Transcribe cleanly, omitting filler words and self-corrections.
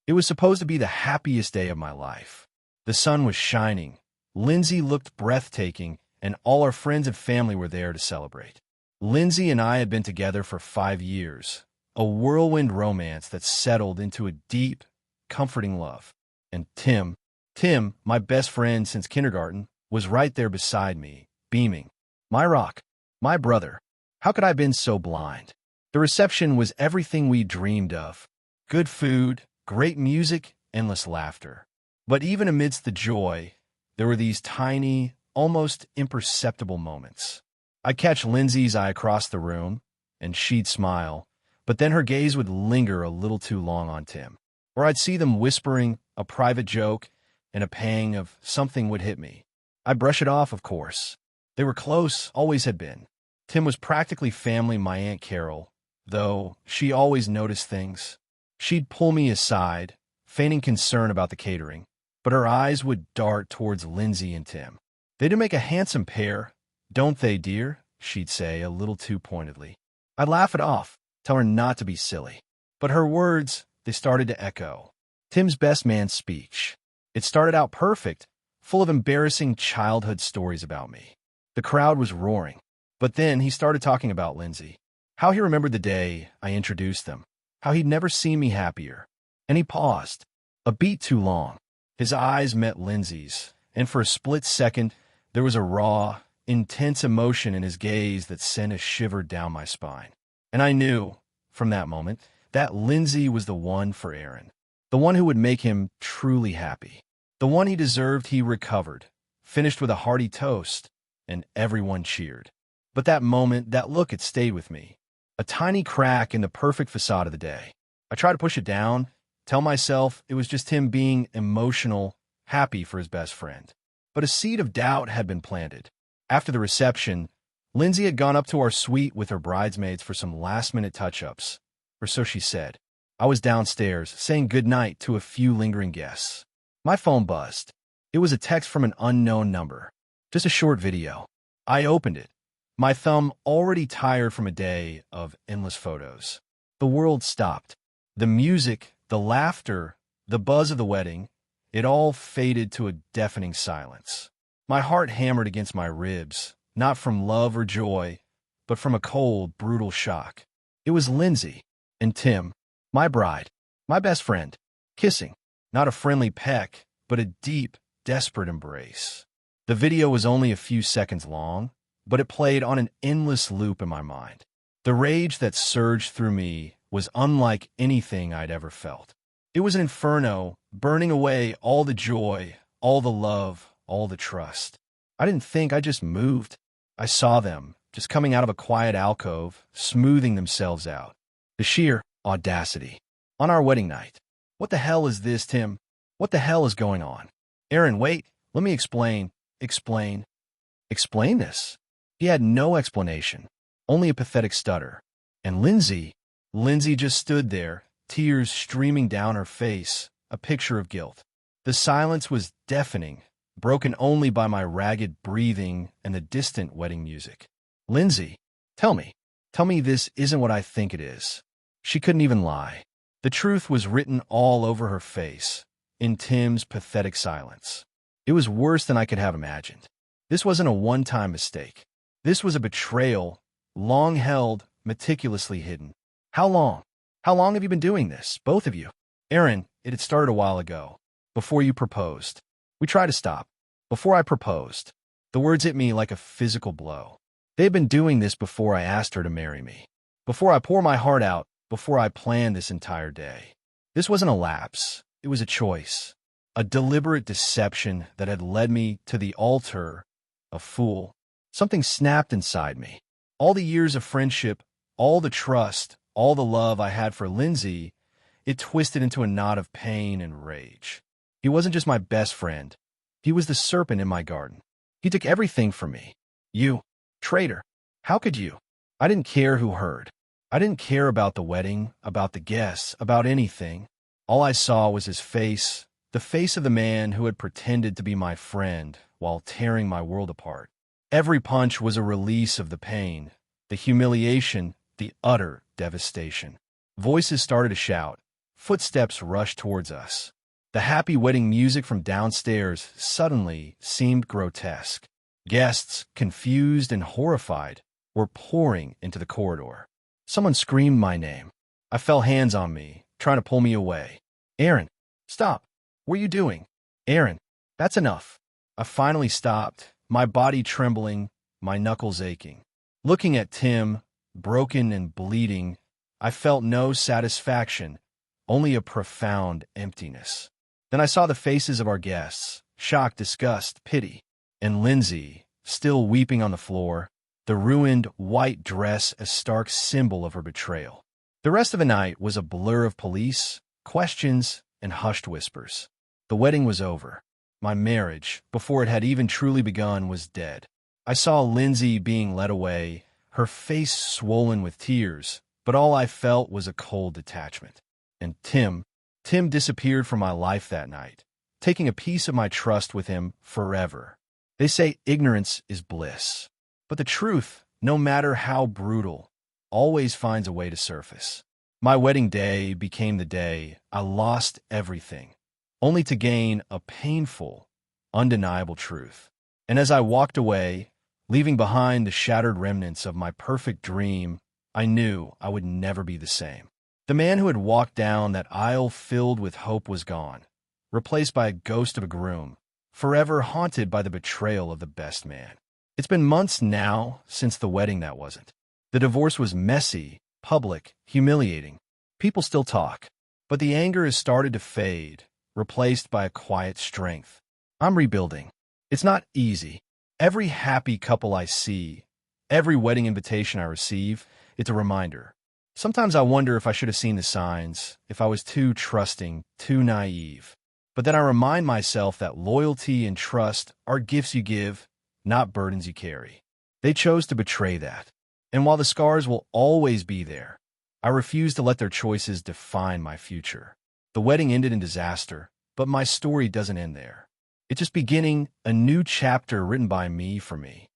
It was supposed to be the happiest day of my life. The sun was shining, Lindsay looked breathtaking, and all our friends and family were there to celebrate. Lindsay and I had been together for 5 years, a whirlwind romance that settled into a deep, comforting love. And Tim, my best friend since kindergarten, was right there beside me, beaming. My rock, my brother. How could I have been so blind? The reception was everything we dreamed of. Good food, great music, endless laughter. But even amidst the joy, there were these tiny, almost imperceptible moments. I'd catch Lindsay's eye across the room, and she'd smile, but then her gaze would linger a little too long on Tim. Or I'd see them whispering a private joke, and a pang of something would hit me. I'd brush it off, of course. They were close, always had been. Tim was practically family, my Aunt Carol, though she always noticed things. She'd pull me aside, feigning concern about the catering, but her eyes would dart towards Lindsay and Tim. They do make a handsome pair, don't they, dear? She'd say, a little too pointedly. I'd laugh it off, tell her not to be silly. But her words, they started to echo. Tim's best man speech. It started out perfect, full of embarrassing childhood stories about me. The crowd was roaring. But then he started talking about Lindsay, how he remembered the day I introduced them, how he'd never seen me happier. And he paused, a beat too long. His eyes met Lindsay's, and for a split second, there was a raw, intense emotion in his gaze that sent a shiver down my spine. And I knew, from that moment, that Lindsay was the one for Aaron, the one who would make him truly happy, the one he deserved. He recovered, finished with a hearty toast, and everyone cheered. But that moment, that look, it stayed with me, a tiny crack in the perfect facade of the day. I tried to push it down, tell myself it was just him being emotional, happy for his best friend. But a seed of doubt had been planted. After the reception, Lindsay had gone up to our suite with her bridesmaids for some last-minute touch-ups, or so she said. I was downstairs, saying goodnight to a few lingering guests. My phone buzzed. It was a text from an unknown number. Just a short video. I opened it, my thumb already tired from a day of endless photos. The world stopped. The music, the laughter, the buzz of the wedding, it all faded to a deafening silence. My heart hammered against my ribs, not from love or joy, but from a cold, brutal shock. It was Lindsay and Tim, my bride, my best friend, kissing, not a friendly peck, but a deep, desperate embrace. The video was only a few seconds long, but it played on an endless loop in my mind. The rage that surged through me was unlike anything I'd ever felt. It was an inferno, burning away all the joy, all the love, all the trust. I didn't think, I just moved. I saw them, just coming out of a quiet alcove, smoothing themselves out. The sheer audacity. On our wedding night. What the hell is this, Tim? What the hell is going on? Aaron, wait, let me explain. Explain this. He had no explanation, only a pathetic stutter. And Lindsay just stood there, tears streaming down her face, a picture of guilt. The silence was deafening, broken only by my ragged breathing and the distant wedding music. Lindsay, tell me this isn't what I think it is. She couldn't even lie. The truth was written all over her face, in Tim's pathetic silence. It was worse than I could have imagined. This wasn't a one-time mistake. This was a betrayal, long held, meticulously hidden. How long? How long have you been doing this, both of you? Aaron, it had started a while ago, before you proposed. We tried to stop. Before I proposed. The words hit me like a physical blow. They had been doing this before I asked her to marry me. Before I poured my heart out, before I planned this entire day. This wasn't a lapse. It was a choice. A deliberate deception that had led me to the altar, a fool. Something snapped inside me. All the years of friendship, all the trust, all the love I had for Lindsay, it twisted into a knot of pain and rage. He wasn't just my best friend. He was the serpent in my garden. He took everything from me. You, traitor, how could you? I didn't care who heard. I didn't care about the wedding, about the guests, about anything. All I saw was his face, the face of the man who had pretended to be my friend while tearing my world apart. Every punch was a release of the pain, the humiliation, the utter devastation. Voices started to shout, Footsteps rushed towards us. The happy wedding music from downstairs suddenly seemed grotesque. Guests, confused and horrified, were pouring into the corridor. Someone screamed my name. I felt hands on me, trying to pull me away. Aaron, stop. What are you doing? Aaron, that's enough. I finally stopped, my body trembling, my knuckles aching. Looking at Tim, broken and bleeding, I felt no satisfaction, only a profound emptiness. Then I saw the faces of our guests, shock, disgust, pity, and Lindsay, still weeping on the floor, the ruined white dress a stark symbol of her betrayal. The rest of the night was a blur of police, questions, and hushed whispers. The wedding was over. My marriage, before it had even truly begun, was dead. I saw Lindsay being led away, her face swollen with tears, but all I felt was a cold detachment. And Tim disappeared from my life that night, taking a piece of my trust with him forever. They say ignorance is bliss, but the truth, no matter how brutal, always finds a way to surface. My wedding day became the day I lost everything, only to gain a painful, undeniable truth. And as I walked away, leaving behind the shattered remnants of my perfect dream, I knew I would never be the same. The man who had walked down that aisle filled with hope was gone, replaced by a ghost of a groom, forever haunted by the betrayal of the best man. It's been months now since the wedding that wasn't. The divorce was messy, public, humiliating. People still talk, but the anger has started to fade, replaced by a quiet strength. I'm rebuilding. It's not easy. Every happy couple I see, every wedding invitation I receive, it's a reminder. Sometimes I wonder if I should have seen the signs, if I was too trusting, too naive. But then I remind myself that loyalty and trust are gifts you give, not burdens you carry. They chose to betray that. And while the scars will always be there, I refuse to let their choices define my future. The wedding ended in disaster, but my story doesn't end there. It's just beginning a new chapter written by me for me.